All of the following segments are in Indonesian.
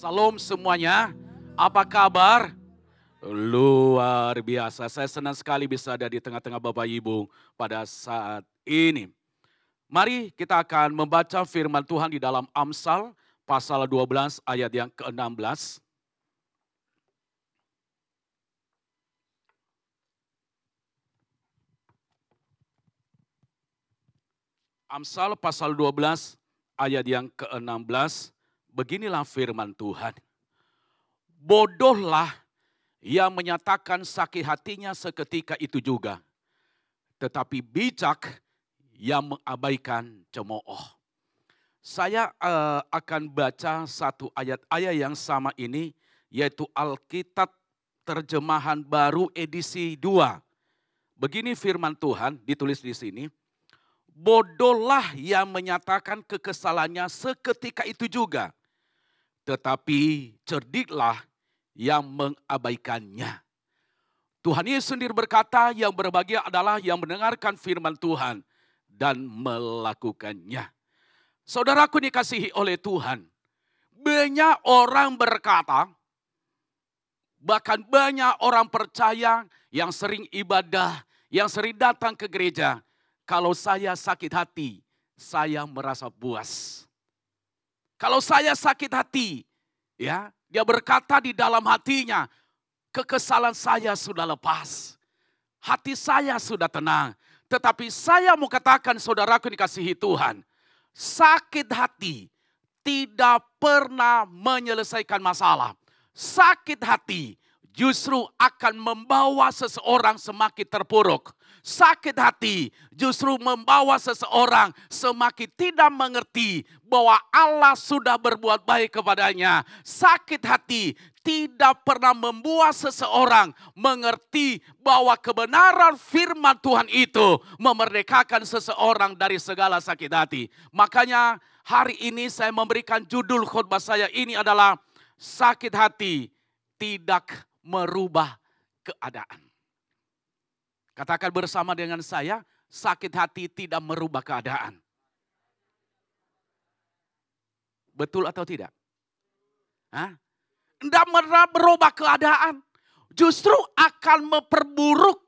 Salam semuanya, apa kabar? Luar biasa, saya senang sekali bisa ada di tengah-tengah Bapak Ibu pada saat ini. Mari kita akan membaca firman Tuhan di dalam Amsal pasal 12 ayat yang ke-16. Amsal pasal 12 ayat yang ke-16, beginilah firman Tuhan. Bodohlah yang menyatakan sakit hatinya seketika itu juga, tetapi bijak yang mengabaikan cemooh. Saya akan baca satu ayat-ayat yang sama ini, yaitu Alkitab terjemahan baru edisi 2. Begini firman Tuhan ditulis di sini. Bodohlah yang menyatakan kekesalannya seketika itu juga, tetapi cerdiklah yang mengabaikannya. Tuhan Yesus sendiri berkata, yang berbahagia adalah yang mendengarkan firman Tuhan dan melakukannya. Saudaraku dikasihi oleh Tuhan, banyak orang berkata, bahkan banyak orang percaya yang sering ibadah, yang sering datang ke gereja, kalau saya sakit hati, saya merasa puas. Kalau saya sakit hati, ya, dia berkata di dalam hatinya, kekesalan saya sudah lepas. Hati saya sudah tenang. Tetapi saya mau katakan saudaraku dikasihi Tuhan, sakit hati tidak pernah menyelesaikan masalah. Sakit hati justru akan membawa seseorang semakin terpuruk. Sakit hati justru membawa seseorang semakin tidak mengerti bahwa Allah sudah berbuat baik kepadanya. Sakit hati tidak pernah membuat seseorang mengerti bahwa kebenaran firman Tuhan itu memerdekakan seseorang dari segala sakit hati. Makanya hari ini saya memberikan judul khotbah saya ini adalah sakit hati tidak merubah keadaan. Katakan bersama dengan saya, sakit hati tidak merubah keadaan. Betul atau tidak? Tidak merubah keadaan. Justru akan memperburuk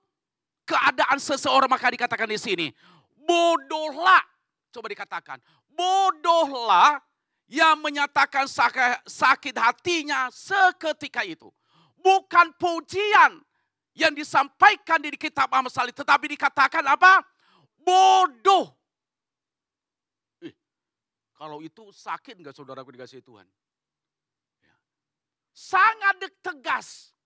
keadaan seseorang. Maka dikatakan di sini, bodohlah. Coba dikatakan, bodohlah yang menyatakan sakit hatinya seketika itu. Bukan pujian yang disampaikan di kitab Amsal, tetapi dikatakan apa? Bodoh. Kalau itu sakit enggak saudaraku dikasihi Tuhan? Sangat tegas.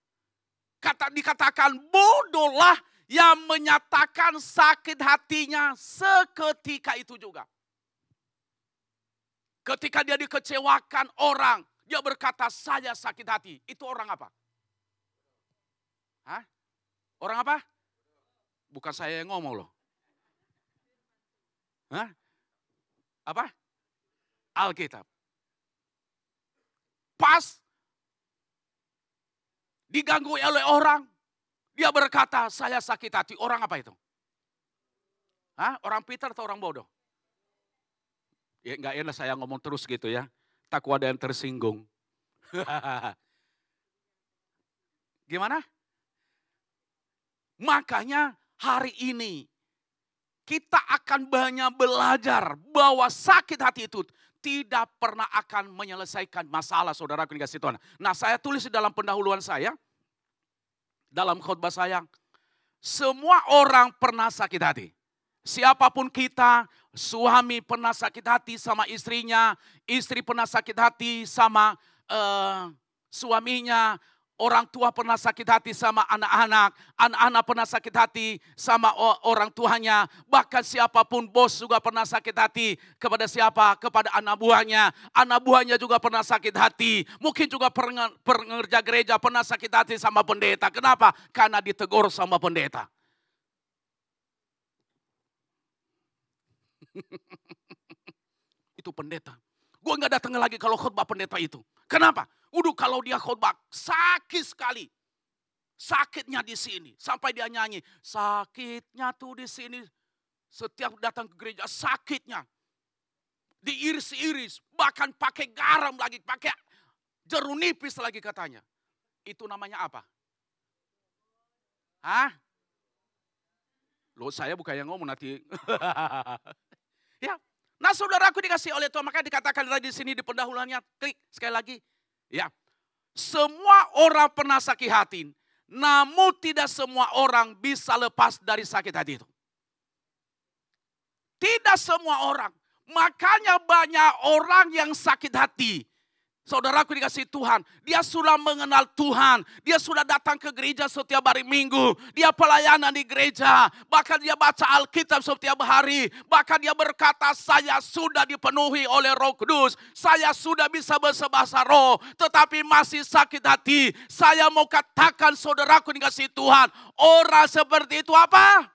Dikatakan bodohlah yang menyatakan sakit hatinya seketika itu juga. Ketika dia dikecewakan orang, dia berkata saya sakit hati. Itu orang apa? Orang apa? Bukan saya yang ngomong loh. Apa? Alkitab. Pas diganggu oleh orang, dia berkata saya sakit hati. Orang apa itu? Orang pintar atau orang bodoh? Ya enggak enak saya ngomong terus gitu ya. Takut ada yang tersinggung. Gimana? Makanya hari ini kita akan banyak belajar bahwa sakit hati itu tidak pernah akan menyelesaikan masalah saudaraku dikasihi Tuhan. Nah, saya tulis di dalam pendahuluan saya, dalam khotbah saya, semua orang pernah sakit hati. Siapapun kita, suami pernah sakit hati sama istrinya, istri pernah sakit hati sama suaminya, orang tua pernah sakit hati sama anak-anak, anak-anak pernah sakit hati sama orang tuanya, bahkan siapapun bos juga pernah sakit hati kepada siapa? Kepada anak buahnya juga pernah sakit hati. Mungkin juga pengerja gereja pernah sakit hati sama pendeta. Kenapa? Karena ditegur sama pendeta. Itu pendeta. Gue gak datang lagi kalau khotbah pendeta itu. Kenapa? Kalau dia khotbah sakit sekali. Sakitnya di sini. Sampai dia nyanyi. Sakitnya tuh di sini. Setiap datang ke gereja sakitnya. Diiris-iris. Bahkan pakai garam lagi. Pakai Jeruk nipis lagi katanya. Itu namanya apa? Hah? Loh, saya bukan yang ngomong nanti. Ya. Nah, saudaraku dikasih oleh Tuhan, makanya dikatakan tadi di sini di pendahuluannya, klik sekali lagi. Ya. Semua orang pernah sakit hati, namun tidak semua orang bisa lepas dari sakit hati itu. Tidak semua orang. Makanya banyak orang yang sakit hati. Saudaraku dikasih Tuhan, dia sudah mengenal Tuhan, dia sudah datang ke gereja setiap hari Minggu, dia pelayanan di gereja, bahkan dia baca Alkitab setiap hari, bahkan dia berkata, saya sudah dipenuhi oleh Roh Kudus, saya sudah bisa berbahasa roh, tetapi masih sakit hati. Saya mau katakan saudaraku dikasih Tuhan, orang seperti itu apa?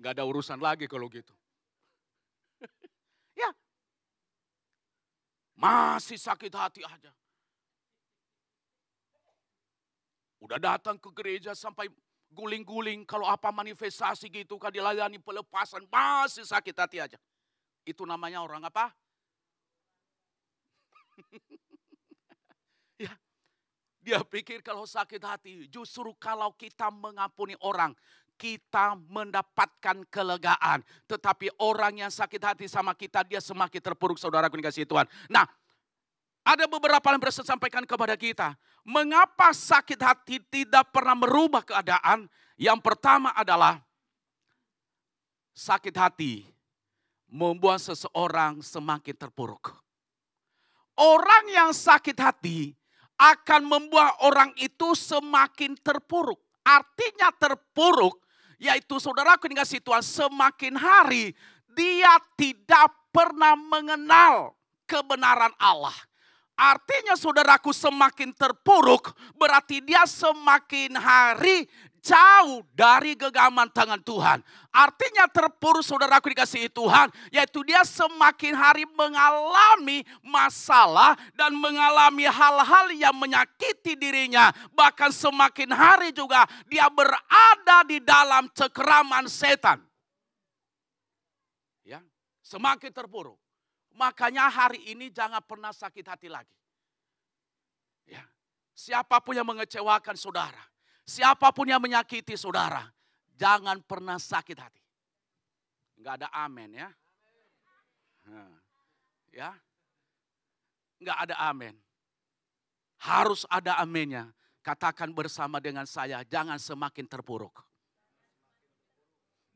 Gak ada urusan lagi kalau gitu. Ya. Masih sakit hati aja. Udah datang ke gereja sampai guling-guling. Kalau apa manifestasi gitu kan dilayani pelepasan. Masih sakit hati aja. Itu namanya orang apa? Ya. Dia pikir kalau sakit hati. Justru kalau kita mengampuni orang. Kita mendapatkan kelegaan. Tetapi orang yang sakit hati sama kita, dia semakin terpuruk, saudaraku dikasihi Tuhan. Nah, ada beberapa yang bisa sampaikan kepada kita. Mengapa sakit hati tidak pernah merubah keadaan? Yang pertama adalah sakit hati membuat seseorang semakin terpuruk. Orang yang sakit hati akan membuat orang itu semakin terpuruk. Artinya terpuruk, yaitu saudaraku dikasihi Tuhan, semakin hari dia tidak pernah mengenal kebenaran Allah. Artinya saudaraku semakin terpuruk, berarti dia semakin hari jauh dari genggaman tangan Tuhan. Artinya terpuruk saudaraku dikasihi Tuhan, yaitu dia semakin hari mengalami masalah dan mengalami hal-hal yang menyakiti dirinya. Bahkan semakin hari juga dia berada di dalam cengkraman setan. Ya, semakin terpuruk. Makanya hari ini jangan pernah sakit hati lagi. Ya. Siapapun yang mengecewakan saudara, siapapun yang menyakiti saudara, jangan pernah sakit hati. Enggak ada amin ya. Ya. Enggak ada amin. Harus ada aminnya. Katakan bersama dengan saya, jangan semakin terpuruk.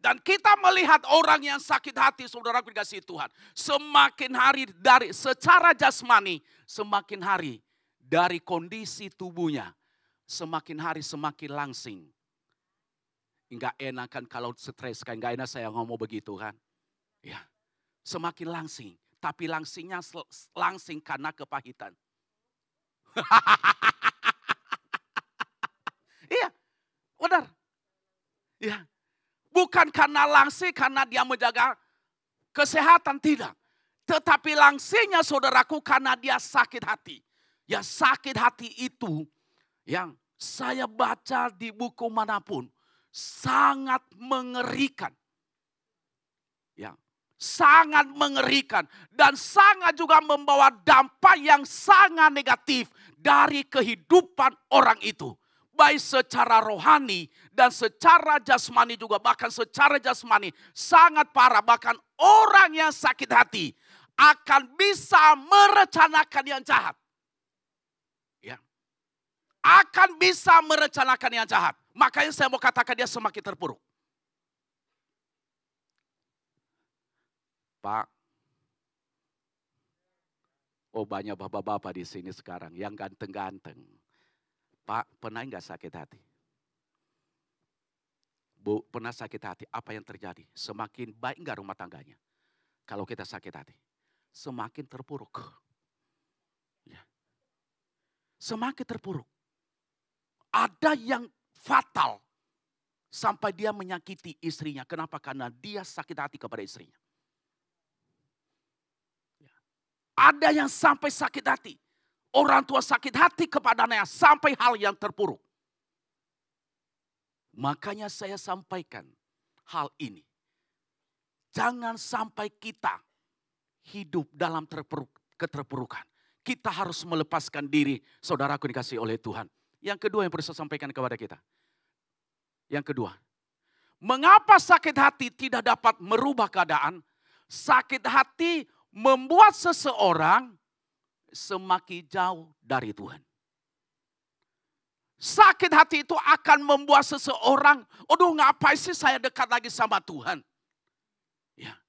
Dan kita melihat orang yang sakit hati, saudaraku dikasihi Tuhan. Semakin hari dari secara jasmani, semakin hari dari kondisi tubuhnya, semakin hari semakin langsing. Enggak enak kan kalau stres kan, enggak enak saya ngomong begitu kan. Ya, semakin langsing. Tapi langsingnya langsing karena kepahitan. Iya, benar. Iya. Bukan karena langsing, karena dia menjaga kesehatan, tidak. Tetapi langsingnya saudaraku karena dia sakit hati. Ya sakit hati itu yang saya baca di buku manapun sangat mengerikan. Ya, sangat mengerikan dan sangat juga membawa dampak yang sangat negatif dari kehidupan orang itu. Baik secara rohani dan secara jasmani juga, bahkan secara jasmani sangat parah. Bahkan orang yang sakit hati akan bisa merencanakan yang jahat. Ya. Akan bisa merencanakan yang jahat. Makanya saya mau katakan dia semakin terpuruk. Pak, oh banyak bapak-bapak di sini sekarang yang ganteng-ganteng. Pak, pernah enggak sakit hati? Bu, pernah sakit hati? Apa yang terjadi? Semakin baik enggak rumah tangganya? Kalau kita sakit hati, semakin terpuruk. Ya. Semakin terpuruk. Ada yang fatal sampai dia menyakiti istrinya. Kenapa? Karena dia sakit hati kepada istrinya. Ya. Ada yang sampai sakit hati. Orang tua sakit hati kepada anaknya sampai hal yang terpuruk. Makanya saya sampaikan hal ini. Jangan sampai kita hidup dalam terpuruk. keterpurukan. Kita harus melepaskan diri, saudaraku dikasih oleh Tuhan. Yang kedua yang perlu saya sampaikan kepada kita. Yang kedua, mengapa sakit hati tidak dapat merubah keadaan? Sakit hati membuat seseorang semakin jauh dari Tuhan. Sakit hati itu akan membuat seseorang, aduh ngapain sih saya dekat lagi sama Tuhan. Ya.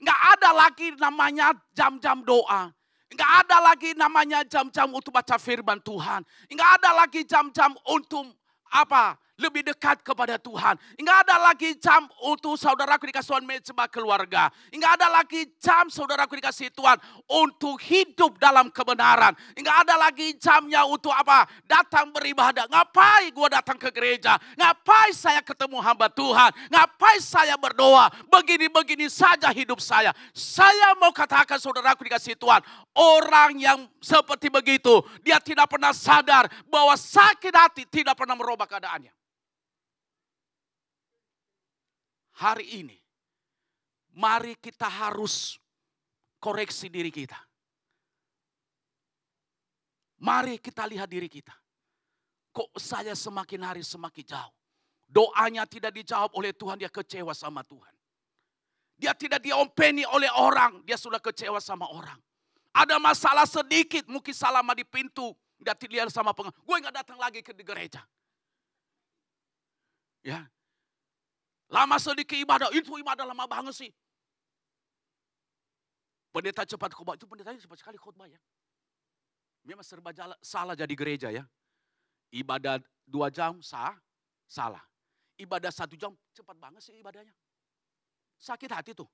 Nggak ada lagi namanya jam-jam doa. Nggak ada lagi namanya jam-jam untuk baca firman Tuhan. Nggak ada lagi jam-jam untuk apa? Lebih dekat kepada Tuhan. Nggak ada lagi jam untuk saudaraku dikasih Tuhan mezbah keluarga. Nggak ada lagi jam saudaraku dikasih Tuhan untuk hidup dalam kebenaran. Nggak ada lagi jamnya untuk apa? Datang beribadah. Ngapain gue datang ke gereja? Ngapain saya ketemu hamba Tuhan? Ngapain saya berdoa? Begini-begini saja hidup saya. Saya mau katakan saudaraku dikasih Tuhan. Orang yang seperti begitu, dia tidak pernah sadar bahwa sakit hati tidak pernah merubah keadaannya. Hari ini, mari kita harus koreksi diri kita. Mari kita lihat diri kita. Kok saya semakin hari semakin jauh. Doanya tidak dijawab oleh Tuhan, dia kecewa sama Tuhan. Dia tidak diompeni oleh orang, dia sudah kecewa sama orang. Ada masalah sedikit, mungkin salah di pintu. Dia dilihat sama pengacara, gue gak datang lagi ke gereja. Ya. Lama sedikit ibadah, itu ibadah lama banget sih. Pendeta cepat khotbah, itu pendetanya cepat sekali khotbah ya. Memang serba salah jadi gereja ya. Ibadah 2 jam salah. Ibadah 1 jam cepat banget sih ibadahnya. Sakit hati tuh.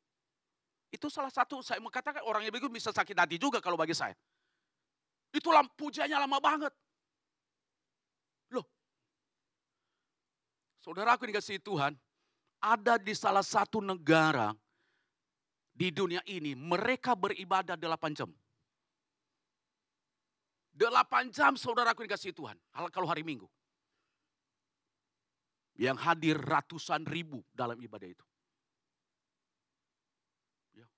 Itu salah satu saya mengatakan orang yang begitu bisa sakit hati juga kalau bagi saya. Itu pujiannya lama banget. Loh. Saudaraku dikasihi Tuhan. Ada di salah satu negara di dunia ini, mereka beribadah 8 jam. 8 jam saudaraku dikasihi Tuhan, kalau hari Minggu. Yang hadir ratusan ribu dalam ibadah itu. Ya.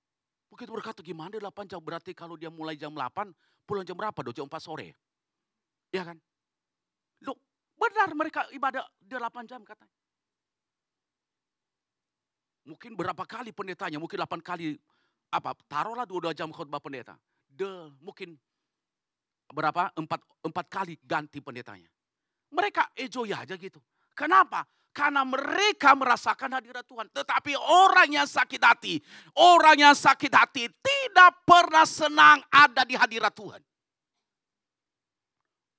Begitu berkata gimana 8 jam, berarti kalau dia mulai jam 8, pulang jam berapa? Jam 4 sore. Ya kan? Loh, benar mereka ibadah 8 jam katanya. Mungkin berapa kali pendetanya, mungkin 8 kali, taruhlah 2 jam khotbah pendeta. Mungkin berapa, 4 kali ganti pendetanya. Mereka enjoy aja gitu. Kenapa? Karena mereka merasakan hadirat Tuhan. Tetapi orang yang sakit hati tidak pernah senang ada di hadirat Tuhan.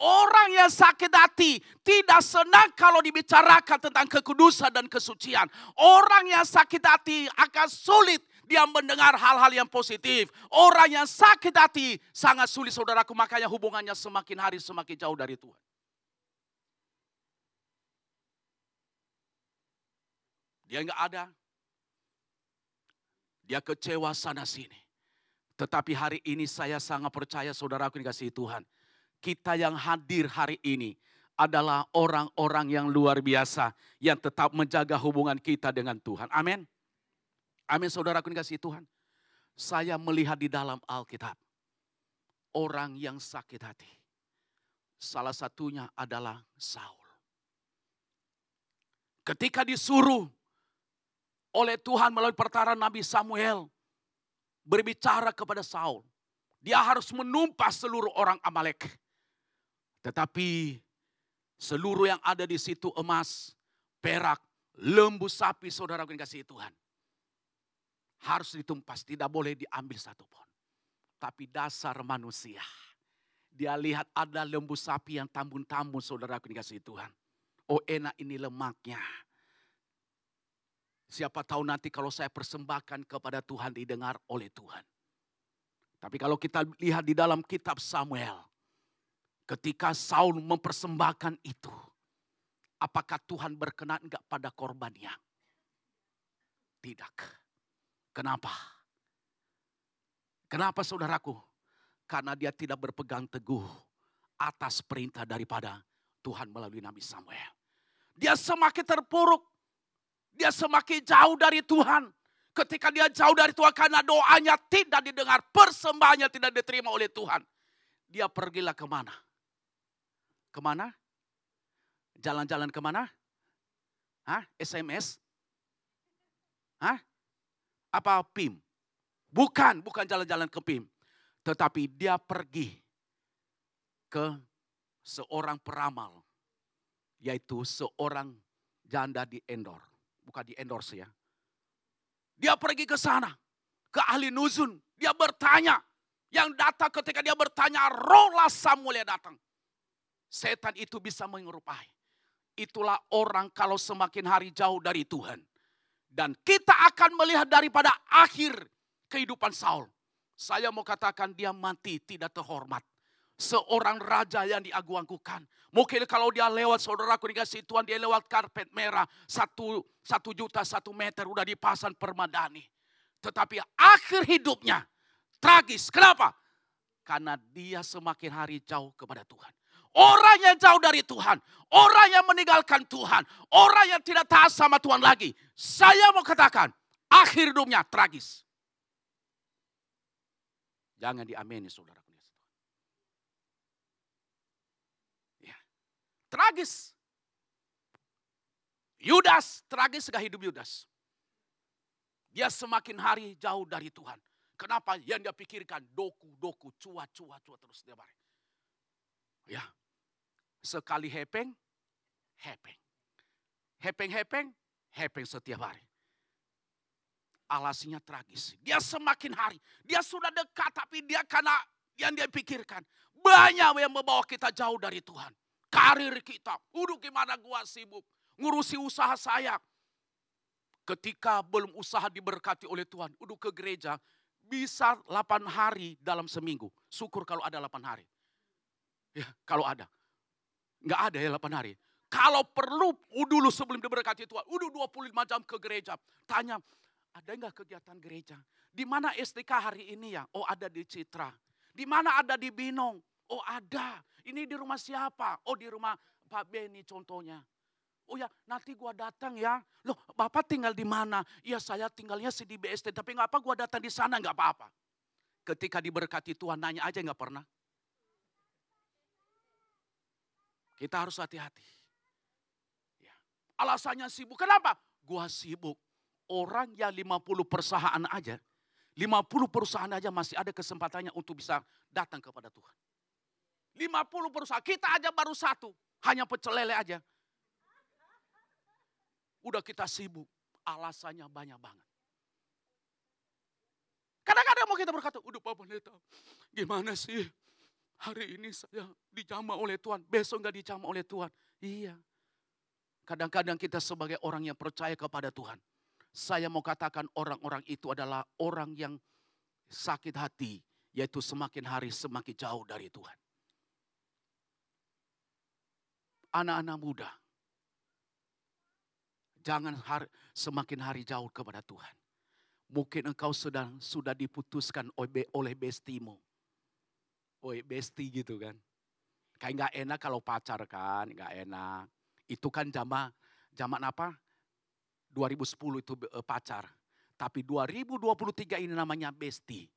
Orang yang sakit hati tidak senang kalau dibicarakan tentang kekudusan dan kesucian. Orang yang sakit hati akan sulit dia mendengar hal-hal yang positif. Orang yang sakit hati sangat sulit saudaraku, makanya hubungannya semakin hari semakin jauh dari Tuhan. Dia enggak ada. Dia kecewa sana sini. Tetapi hari ini saya sangat percaya saudaraku dikasihi Tuhan. Kita yang hadir hari ini adalah orang-orang yang luar biasa. Yang tetap menjaga hubungan kita dengan Tuhan. Amin. Amin saudaraku dikasihi Tuhan. Saya melihat di dalam Alkitab. Orang yang sakit hati. Salah satunya adalah Saul. Ketika disuruh oleh Tuhan melalui perkataan Nabi Samuel. Berbicara kepada Saul. Dia harus menumpas seluruh orang Amalek. Tetapi seluruh yang ada di situ emas, perak, lembu sapi saudara yang dikasihi Tuhan. Harus ditumpas, tidak boleh diambil satupun. Tapi dasar manusia. Dia lihat ada lembu sapi yang tambun-tambun saudara yang dikasihi Tuhan. Oh enak ini lemaknya. Siapa tahu nanti kalau saya persembahkan kepada Tuhan didengar oleh Tuhan. Tapi kalau kita lihat di dalam kitab Samuel. Ketika Saul mempersembahkan itu. Apakah Tuhan berkenan enggak pada korbannya? Tidak. Kenapa? Kenapa saudaraku? Karena dia tidak berpegang teguh atas perintah daripada Tuhan melalui Nabi Samuel. Dia semakin terpuruk. Dia semakin jauh dari Tuhan. Ketika dia jauh dari Tuhan karena doanya tidak didengar, persembahannya tidak diterima oleh Tuhan. Dia pergilah kemana? Kemana? Jalan-jalan kemana? Hah? SMS? Hah? Apa PIM? Bukan jalan-jalan ke PIM. Tetapi dia pergi ke seorang peramal. Yaitu seorang janda di Endor. Bukan di Endorse ya. Dia pergi ke sana. Ke ahli nuzun. Dia bertanya. Yang datang ketika dia bertanya, rohlah Samuel yang datang. Setan itu bisa menyerupai. Itulah orang kalau semakin hari jauh dari Tuhan. Dan kita akan melihat daripada akhir kehidupan Saul. Saya mau katakan dia mati tidak terhormat. Seorang raja yang diagung-agungkan. Mungkin kalau dia lewat, saudaraku dikasih Tuhan, dia lewat karpet merah. 1 juta 1 meter udah dipasang permadani. Tetapi akhir hidupnya tragis. Kenapa? Karena dia semakin hari jauh kepada Tuhan. Orang yang jauh dari Tuhan. Orang yang meninggalkan Tuhan. Orang yang tidak taat sama Tuhan lagi. Saya mau katakan, akhir hidupnya tragis. Jangan diamini saudara. Tragis. Yudas, tragis gak hidup Yudas? Dia semakin hari jauh dari Tuhan. Kenapa? Yang dia pikirkan doku, cua terus dia bareng. Ya. Sekali hepeng. Hepeng setiap hari. Alasinya tragis. Dia semakin hari. Dia sudah dekat tapi dia karena yang dia pikirkan. Banyak yang membawa kita jauh dari Tuhan. Karir kita, gimana gua sibuk ngurusi usaha saya. Ketika belum usaha diberkati oleh Tuhan, ke gereja bisa 8 hari dalam seminggu. Syukur kalau ada 8 hari. Ya, kalau ada. Enggak ada ya 8 hari. Kalau perlu dulu sebelum diberkati Tuhan, 25 jam ke gereja. Tanya, ada enggak kegiatan gereja? Di mana STK hari ini ya? Oh, ada di Citra. Di mana ada di Binong? Oh, ada. Ini di rumah siapa? Oh, di rumah Pak Beni contohnya. Oh ya, nanti gua datang ya. Loh, Bapak tinggal di mana? Ya, saya tinggalnya di BST, tapi enggak apa gua datang di sana, enggak apa-apa. Ketika diberkati Tuhan, nanya aja enggak pernah. Kita harus hati-hati. Ya. Alasannya sibuk. Kenapa? Gua sibuk. Orang yang 50 perusahaan aja, 50 perusahaan aja masih ada kesempatannya untuk bisa datang kepada Tuhan. 50 perusahaan, kita aja baru 1, hanya pecel lele aja. Udah kita sibuk, alasannya banyak banget. Kadang-kadang mau kita berkata, udah Pak Pendeta, gimana sih hari ini saya dijamah oleh Tuhan, besok gak dijamah oleh Tuhan. Iya, kadang-kadang kita sebagai orang yang percaya kepada Tuhan, saya mau katakan orang-orang itu adalah orang yang sakit hati, yaitu semakin hari semakin jauh dari Tuhan. Anak-anak muda, jangan semakin hari jauh kepada Tuhan. Mungkin engkau sudah diputuskan oleh bestimu. Besti gitu kan. Kayak gak enak kalau pacar kan, gak enak. Itu kan zaman apa? 2010 itu pacar. Tapi 2023 ini namanya besti.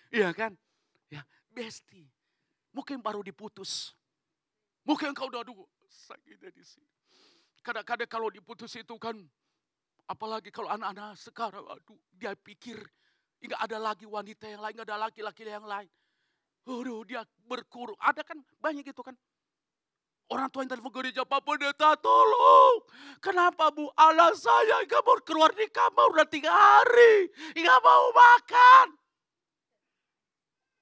Iya kan? Ya, besti. Mungkin baru diputus. Mungkin kau udah sakitnya di sini. Kadang-kadang kalau diputus itu kan, apalagi kalau anak-anak sekarang, dia pikir nggak ada lagi wanita yang lain, nggak ada laki-laki yang lain. Dia berkurung. Ada kan banyak gitu kan. Orang tua yang telepon gereja, Pak Pendeta tolong. Kenapa Bu? Anak saya nggak mau keluar di kamar udah 3 hari. Nggak mau makan.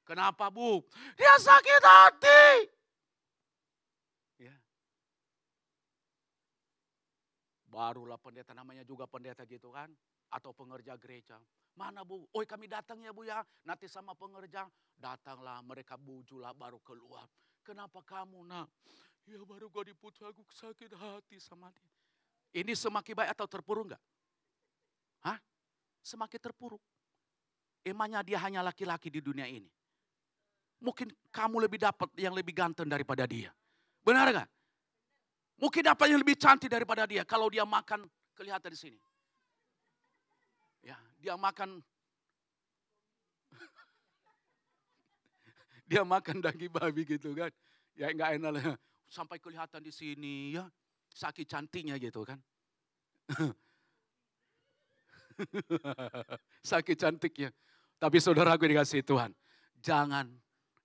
Kenapa Bu? Dia sakit hati. Ya. Barulah pendeta, namanya juga pendeta gitu kan. Atau pengerja gereja. Mana Bu? Oh kami datang ya Bu ya. Nanti sama pengerja. Datanglah mereka bujulah baru keluar. Kenapa kamu nak? Ya baru gua diputus, aku sakit hati sama dia. Ini semakin baik atau terpuruk enggak? Hah? Semakin terpuruk. Emangnya dia hanya laki-laki di dunia ini. Mungkin kamu lebih dapat yang lebih ganteng daripada dia. Benar enggak? Mungkin apa yang lebih cantik daripada dia kalau dia makan kelihatan di sini. Ya, dia makan daging babi gitu kan. Ya enggak enak lah. Sampai kelihatan di sini ya. Saking cantiknya gitu kan. Saking cantiknya. Tapi saudaraku dikasih Tuhan. Jangan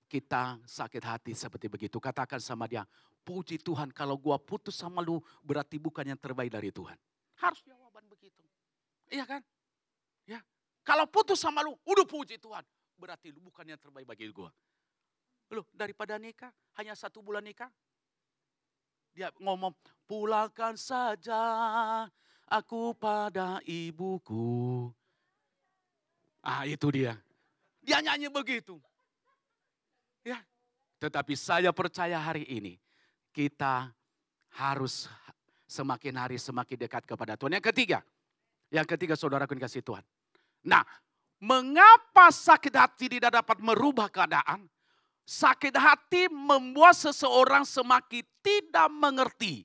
kita sakit hati seperti begitu. Katakan sama dia, puji Tuhan kalau gua putus sama lu berarti bukan yang terbaik dari Tuhan. Harus jawaban begitu. Iya kan? Ya. Kalau putus sama lu, udah puji Tuhan. Berarti lu bukan yang terbaik bagi gua. Loh, daripada nikah, hanya 1 bulan nikah. Dia ngomong, pulangkan saja aku pada ibuku. Ah, itu dia. Dia nyanyi begitu. Ya. Tetapi saya percaya hari ini kita harus semakin hari semakin dekat kepada Tuhan. Yang ketiga saudaraku dikasih Tuhan. Nah, mengapa sakit hati tidak dapat merubah keadaan? Sakit hati membuat seseorang semakin tidak mengerti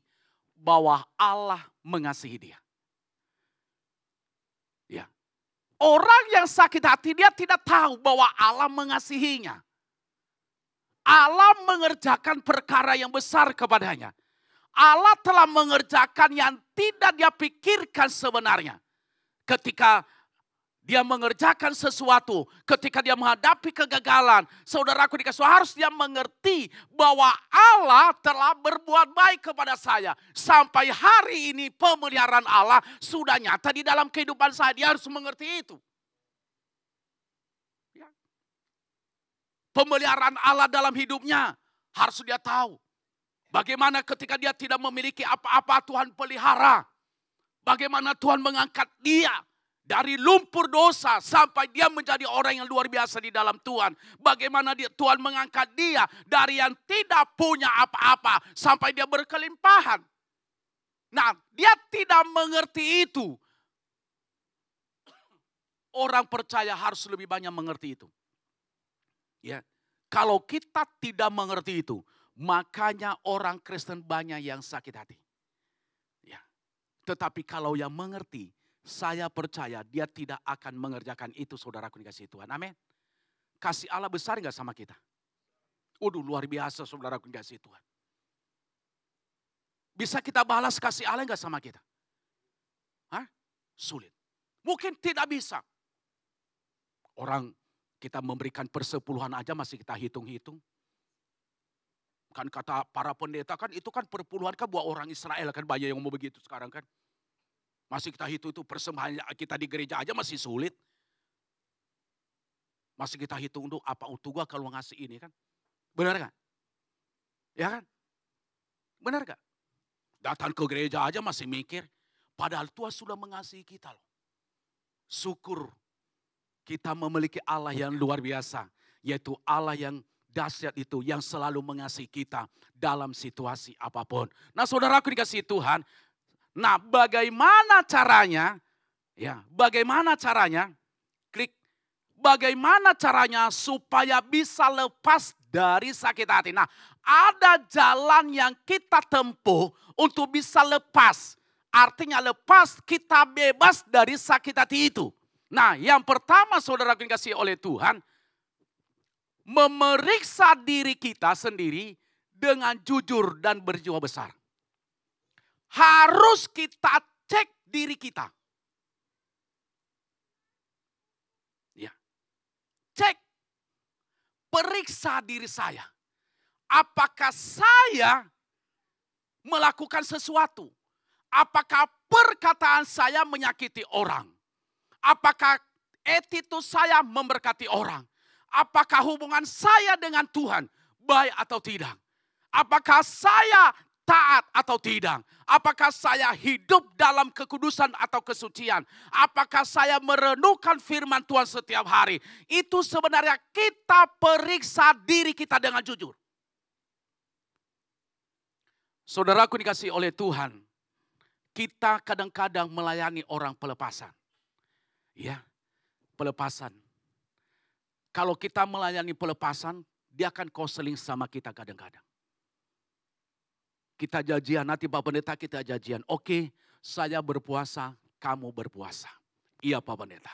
bahwa Allah mengasihi dia. Ya. Orang yang sakit hati dia tidak tahu bahwa Allah mengasihinya. Allah mengerjakan perkara yang besar kepadanya. Allah telah mengerjakan yang tidak dia pikirkan sebenarnya. Ketika dia mengerjakan sesuatu, ketika dia menghadapi kegagalan, saudaraku dikasih harus dia mengerti bahwa Allah telah berbuat baik kepada saya. Sampai hari ini pemeliharaan Allah sudah nyata di dalam kehidupan saya. Dia harus mengerti itu. Pemeliharaan Allah dalam hidupnya harus dia tahu. Bagaimana ketika dia tidak memiliki apa-apa Tuhan pelihara. Bagaimana Tuhan mengangkat dia dari lumpur dosa sampai dia menjadi orang yang luar biasa di dalam Tuhan. Bagaimana Tuhan mengangkat dia dari yang tidak punya apa-apa sampai dia berkelimpahan. Nah, dia tidak mengerti itu. Orang percaya harus lebih banyak mengerti itu. Ya, kalau kita tidak mengerti itu, makanya orang Kristen banyak yang sakit hati. Ya, tetapi kalau yang mengerti, saya percaya dia tidak akan mengerjakan itu, saudaraku dikasih Tuhan. Amin. Kasih Allah besar nggak sama kita? Waduh, luar biasa saudaraku dikasih Tuhan. Bisa kita balas kasih Allah nggak sama kita? Hah? Sulit. Mungkin tidak bisa. Orang kita memberikan persepuluhan aja masih kita hitung-hitung. Kan kata para pendeta kan itu kan perpuluhan kan buat orang Israel kan banyak yang mau begitu sekarang kan. Masih kita hitung itu persembahan kita di gereja aja masih sulit. Masih kita hitung tuh apa untuk gua kalau ngasih ini kan. Benar gak? Ya kan? Benar gak? Datang ke gereja aja masih mikir. Padahal Tuhan sudah mengasihi kita loh. Syukur kita memiliki Allah yang luar biasa. Yaitu Allah yang dahsyat itu. Yang selalu mengasihi kita dalam situasi apapun. Nah saudaraku dikasihi Tuhan. Nah bagaimana caranya? Ya, bagaimana caranya? Klik. Bagaimana caranya supaya bisa lepas dari sakit hati. Nah ada jalan yang kita tempuh untuk bisa lepas. Artinya lepas kita bebas dari sakit hati itu. Nah yang pertama saudara dikasih oleh Tuhan. Memeriksa diri kita sendiri dengan jujur dan berjiwa besar. Harus kita cek diri kita. Ya. Cek. Periksa diri saya. Apakah saya melakukan sesuatu? Apakah perkataan saya menyakiti orang? Apakah attitude saya memberkati orang? Apakah hubungan saya dengan Tuhan baik atau tidak? Apakah saya taat atau tidak? Apakah saya hidup dalam kekudusan atau kesucian? Apakah saya merenungkan firman Tuhan setiap hari? Itu sebenarnya kita periksa diri kita dengan jujur. Saudaraku dikasih oleh Tuhan, kita kadang-kadang melayani orang pelepasan. Ya, pelepasan. Kalau kita melayani pelepasan, dia akan konseling sama kita kadang-kadang. Kita janjian, nanti Pak Pendeta kita janjian. Oke, saya berpuasa, kamu berpuasa. Iya Pak Pendeta.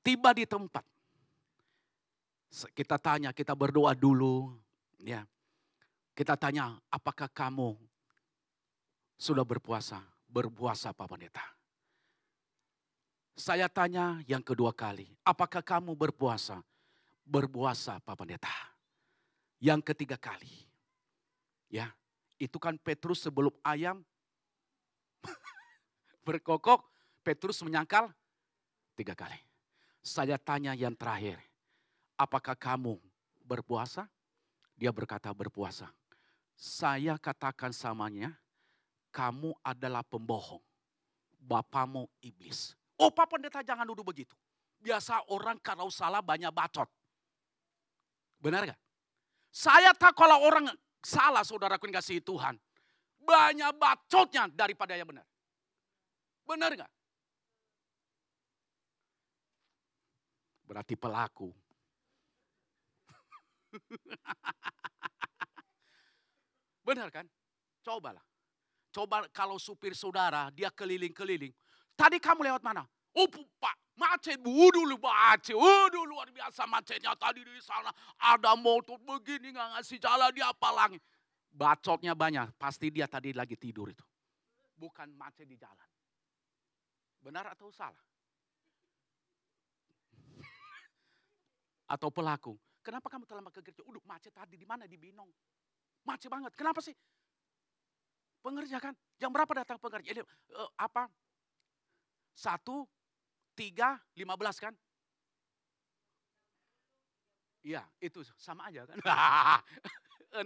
Tiba di tempat. Kita tanya, kita berdoa dulu. Ya. Kita tanya, apakah kamu sudah berpuasa? Berpuasa Pak Pendeta. Saya tanya yang kedua kali, apakah kamu berpuasa? Berpuasa Pak Pendeta. Yang ketiga kali. Ya, itu kan Petrus sebelum ayam berkokok, Petrus menyangkal 3 kali. Saya tanya yang terakhir, apakah kamu berpuasa? Dia berkata berpuasa. Saya katakan samanya, kamu adalah pembohong. Bapamu iblis. Oh Pak Pendeta jangan duduk begitu. Biasa orang kalau salah banyak bacot. Benar gak? Saya tak kalau orang salah saudaraku kasih Tuhan. Banyak bacotnya daripada yang benar. Benar gak? Berarti pelaku. Benar kan? Cobalah. Coba kalau supir saudara, dia keliling-keliling. Tadi kamu lewat mana? Oh Pak, macet. Dulu macet. Luar biasa macetnya. Tadi di sana ada motor begini gak ngasih jalan. Dia apalagi. Bacotnya banyak. Pasti dia tadi lagi tidur itu. Bukan macet di jalan. Benar atau salah? Atau pelaku. Kenapa kamu terlambat ke gereja? Udah macet tadi di mana? Di Binong. Macet banget. Kenapa sih? Pengerja kan? Jam berapa datang pengerja? Ini, apa? 1, 3, 15 kan? Iya, itu sama aja kan?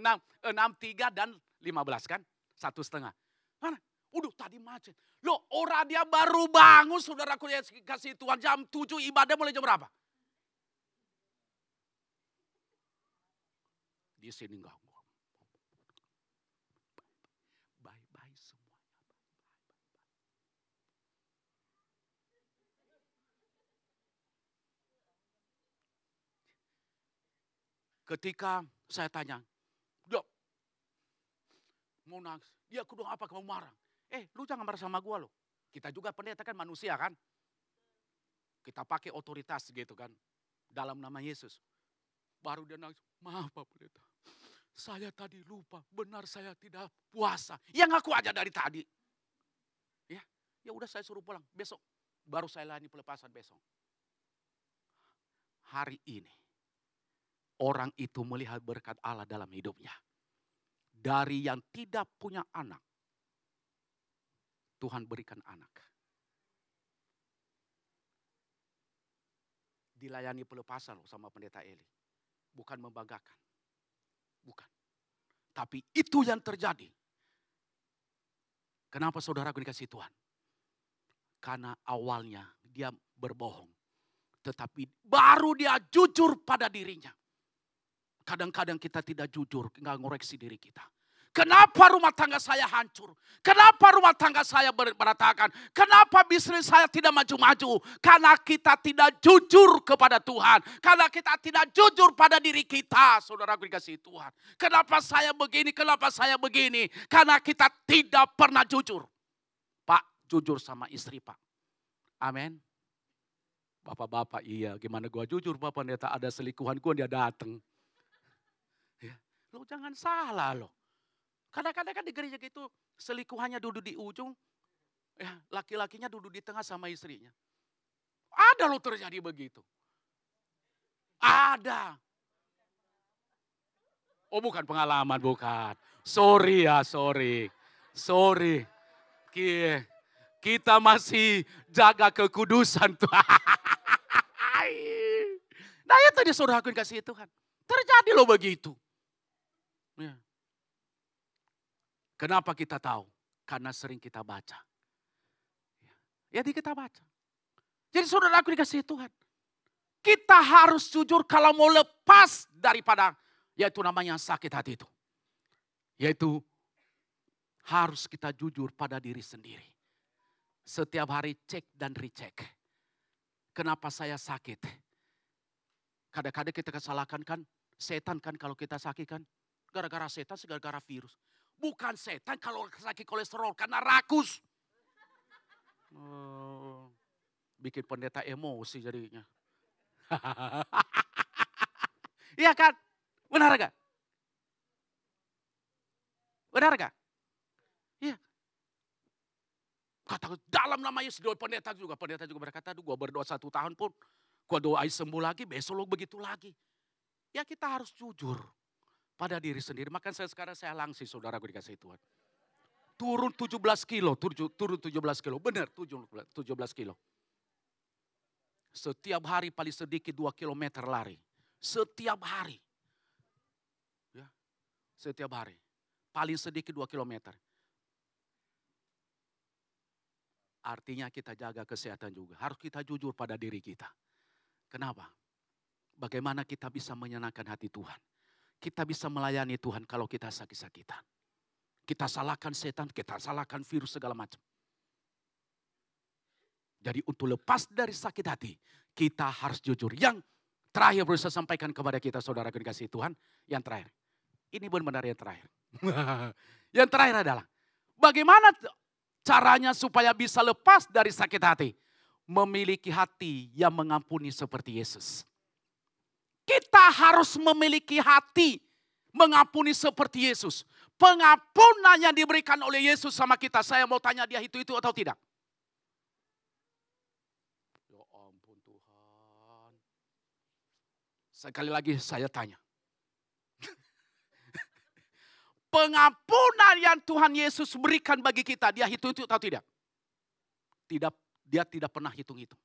6, 3 dan 15 kan? 1,5. Mana? Udah tadi macet. Loh orang dia baru bangun saudaraku ya kasih Tuhan jam 7 ibadah mulai jam berapa? Di sini enggak. Bye-bye semuanya. Ketika saya tanya, Dok, mau nangis. Dia kudu apa kamu marah? Lu jangan marah sama gua loh. Kita juga pendeta kan manusia kan. Kita pakai otoritas gitu kan. Dalam nama Yesus. Baru dia nangis, maaf Pak Pendeta. Saya tadi lupa, benar saya tidak puasa. Ya ngaku aja dari tadi. Ya udah saya suruh pulang. Besok baru saya layani pelepasan besok. Hari ini orang itu melihat berkat Allah dalam hidupnya. Dari yang tidak punya anak, Tuhan berikan anak. Dilayani pelepasan sama pendeta Eli. Bukan membanggakan. Bukan. Tapi itu yang terjadi. Kenapa saudaraku dikasih Tuhan? Karena awalnya dia berbohong. Tetapi baru dia jujur pada dirinya. Kadang-kadang kita tidak jujur, nggak ngoreksi diri kita. Kenapa rumah tangga saya hancur? Kenapa rumah tangga saya berantakan? Kenapa bisnis saya tidak maju-maju? Karena kita tidak jujur kepada Tuhan. Karena kita tidak jujur pada diri kita. Saudaraku dikasih Tuhan. Kenapa saya begini? Kenapa saya begini? Karena kita tidak pernah jujur. Pak, jujur sama istri Pak. Amin. Bapak-bapak iya, gimana gua jujur Pak Pendeta, ada selingkuhan gua dia datang. Ya, lo jangan salah lo. Kadang-kadang kan di gereja gitu selingkuhannya duduk di ujung, ya laki-lakinya duduk di tengah sama istrinya. Ada lo terjadi begitu. Ada. Oh bukan pengalaman, bukan. Sorry ya, sorry. Sorry. Kita masih jaga kekudusan Tuhan. Nah itu dia saudaraku kasih Tuhan. Terjadi loh begitu. Ya. Kenapa kita tahu? Karena sering kita baca. Jadi kita baca. Jadi saudaraku dikasih Tuhan. Kita harus jujur kalau mau lepas daripada yaitu namanya sakit hati itu. Yaitu harus kita jujur pada diri sendiri. Setiap hari cek dan recheck. Kenapa saya sakit? Kadang-kadang kita kesalahkan kan setan kan kalau kita sakit kan. Gara-gara setan, gara-gara virus. Bukan setan kalau sakit kolesterol, karena rakus. Bikin pendeta emosi jadinya. Iya kan? Benar gak? Benar gak? Iya. Kata dalam nama Yesus, pendeta juga berkata, gua berdoa 1 tahun pun, gua doain sembuh lagi, besok lo begitu lagi. Ya kita harus jujur pada diri sendiri. Makanya sekarang saya langsing, saudaraku dikasih Tuhan. Turun 17 kilo, turun 17 kilo, benar 17 kilo. Setiap hari paling sedikit 2 kilometer lari. Setiap hari. Ya, setiap hari. Paling sedikit 2 kilometer. Artinya kita jaga kesehatan juga. Harus kita jujur pada diri kita. Kenapa? Bagaimana kita bisa menyenangkan hati Tuhan? Kita bisa melayani Tuhan kalau kita sakit-sakitan. Kita salahkan setan, kita salahkan virus segala macam. Jadi untuk lepas dari sakit hati, kita harus jujur. Yang terakhir perlu saya sampaikan kepada kita, saudara dikasih Tuhan. Yang terakhir. Ini benar-benar yang terakhir. Yang terakhir adalah, bagaimana caranya supaya bisa lepas dari sakit hati? Memiliki hati yang mengampuni seperti Yesus. Kita harus memiliki hati mengampuni seperti Yesus. Pengampunan yang diberikan oleh Yesus sama kita. Saya mau tanya dia itu atau tidak? Ya ampun Tuhan. Sekali lagi saya tanya. Pengampunan yang Tuhan Yesus berikan bagi kita, dia itu atau tidak? Tidak, dia tidak pernah hitung-hitung.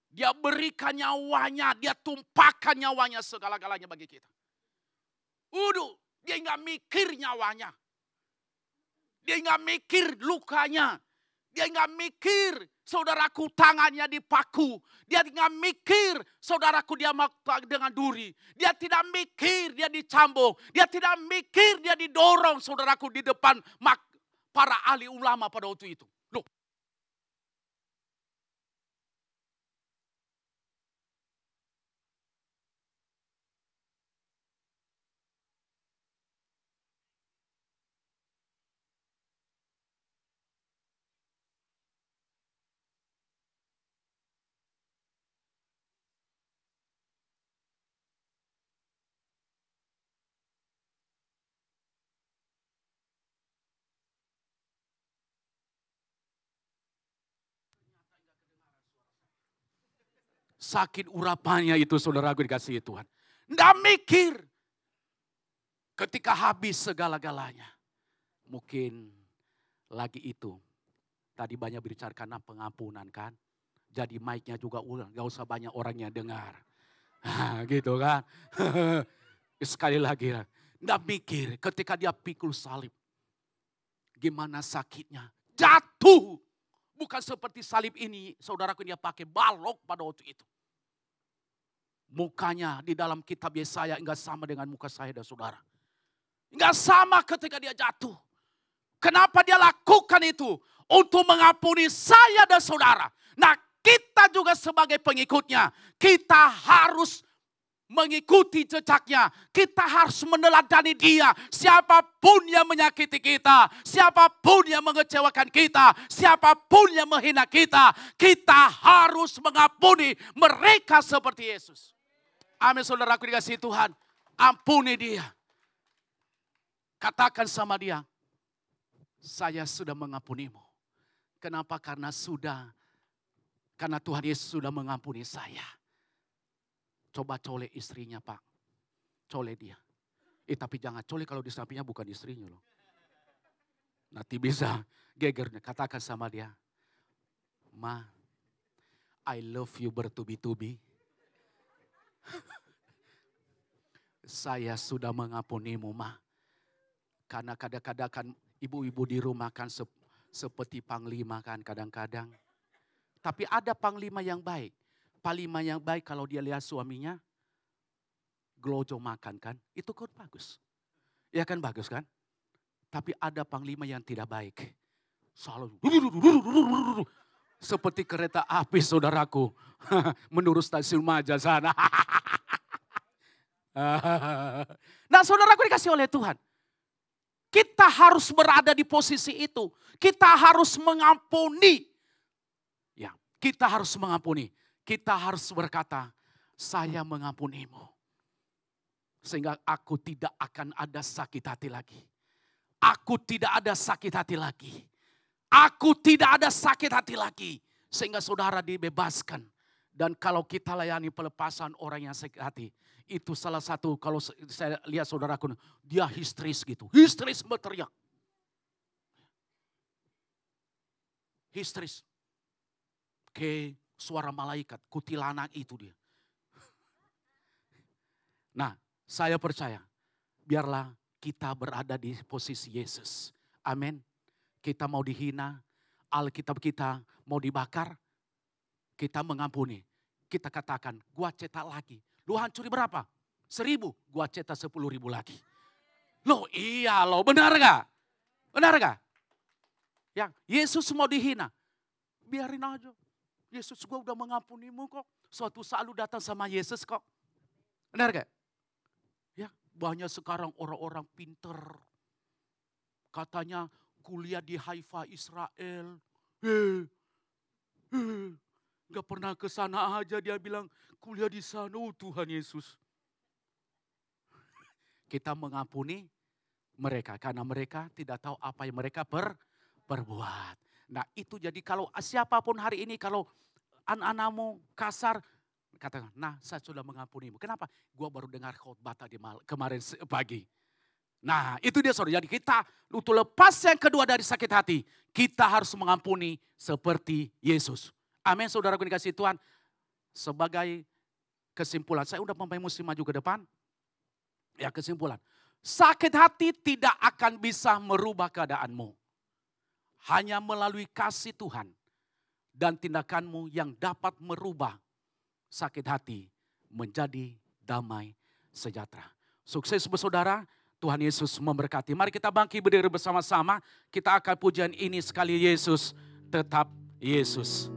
Dia berikan nyawanya, dia tumpahkan nyawanya segala-galanya bagi kita. Dia nggak mikir nyawanya. Dia nggak mikir lukanya. Dia nggak mikir saudaraku tangannya dipaku. Dia nggak mikir saudaraku dia dengan duri. Dia tidak mikir dia dicambuk. Dia tidak mikir dia didorong saudaraku di depan para ahli ulama pada waktu itu. Loh. Sakit urapannya itu saudaraku dikasihi Tuhan. Nggak mikir. Ketika habis segala-galanya. Mungkin lagi itu. Tadi banyak bicarakan pengampunan kan. Jadi mic-nya juga nggak usah banyak orang yang dengar. Gitu kan. Sekali lagi. Nggak mikir ketika dia pikul salib. Gimana sakitnya. Jatuh. Bukan seperti salib ini, saudaraku dia pakai balok pada waktu itu. Mukanya di dalam kitab Yesaya enggak sama dengan muka saya dan saudara. Enggak sama ketika dia jatuh. Kenapa dia lakukan itu? Untuk mengampuni saya dan saudara. Nah kita juga sebagai pengikutnya, kita harus mengikuti jejaknya. Kita harus meneladani dia. Siapapun yang menyakiti kita. Siapapun yang mengecewakan kita. Siapapun yang menghina kita. Kita harus mengampuni mereka seperti Yesus. Amin saudaraku dikasihi Tuhan. Ampuni dia. Katakan sama dia. Saya sudah mengampunimu. Kenapa? Karena Tuhan Yesus sudah mengampuni saya. Coba colek istrinya Pak. Colek dia. Tapi jangan colek kalau di sampingnya bukan istrinya loh. Nanti bisa gegernya. Katakan sama dia. Ma, I love you bertubi-tubi. Saya sudah mengampunimu Ma. Karena kadang-kadang kan ibu-ibu di rumah kan seperti panglima kan kadang-kadang. Tapi ada panglima yang baik. Panglima yang baik kalau dia lihat suaminya gelojo makan kan, itu kan bagus. Ya kan bagus kan? Tapi ada panglima yang tidak baik. Selalu seperti kereta api saudaraku. Menurut stasiun Maja sana. Nah saudaraku dikasih oleh Tuhan. Kita harus berada di posisi itu. Kita harus mengampuni. Ya, kita harus mengampuni. Kita harus berkata, saya mengampunimu. Sehingga aku tidak akan ada sakit hati lagi. Aku tidak ada sakit hati lagi. Aku tidak ada sakit hati lagi. Sehingga saudara dibebaskan. Dan kalau kita layani pelepasan orang yang sakit hati. Itu salah satu, kalau saya lihat saudaraku, dia histeris gitu. Histeris berteriak. Histeris. Oke, suara malaikat, kutilanak itu dia. Nah, saya percaya, biarlah kita berada di posisi Yesus. Amin. Kita mau dihina, Alkitab kita mau dibakar, kita mengampuni. Kita katakan, gua cetak lagi. Lu hancuri berapa? 1.000, gua cetak 10.000 lagi. Loh iya loh, benar gak? Benar gak? Ya, Yesus mau dihina. Biarin aja. Yesus gua udah mengampunimu kok. Suatu saat lu datang sama Yesus kok. Benar gak? Ya, banyak sekarang orang-orang pinter. Katanya kuliah di Haifa, Israel. Gak pernah ke sana aja dia bilang kuliah di sana. Oh Tuhan Yesus. Kita mengampuni mereka karena mereka tidak tahu apa yang mereka perbuat. Nah itu jadi kalau siapapun hari ini kalau anak-anakmu kasar. Katakan, nah saya sudah mengampunimu. Kenapa? Gua baru dengar khotbah tadi kemarin pagi. Nah itu dia saudara. Jadi kita untuk lepas yang kedua dari sakit hati. Kita harus mengampuni seperti Yesus. Amin saudara dikasih Tuhan. Sebagai kesimpulan. Saya udah sampai musim maju ke depan. Ya kesimpulan. Sakit hati tidak akan bisa merubah keadaanmu. Hanya melalui kasih Tuhan. Dan tindakanmu yang dapat merubah sakit hati menjadi damai sejahtera. Sukses bersaudara. Tuhan Yesus memberkati. Mari kita bangkit berdiri bersama-sama. Kita akan pujian ini sekali Yesus tetap Yesus.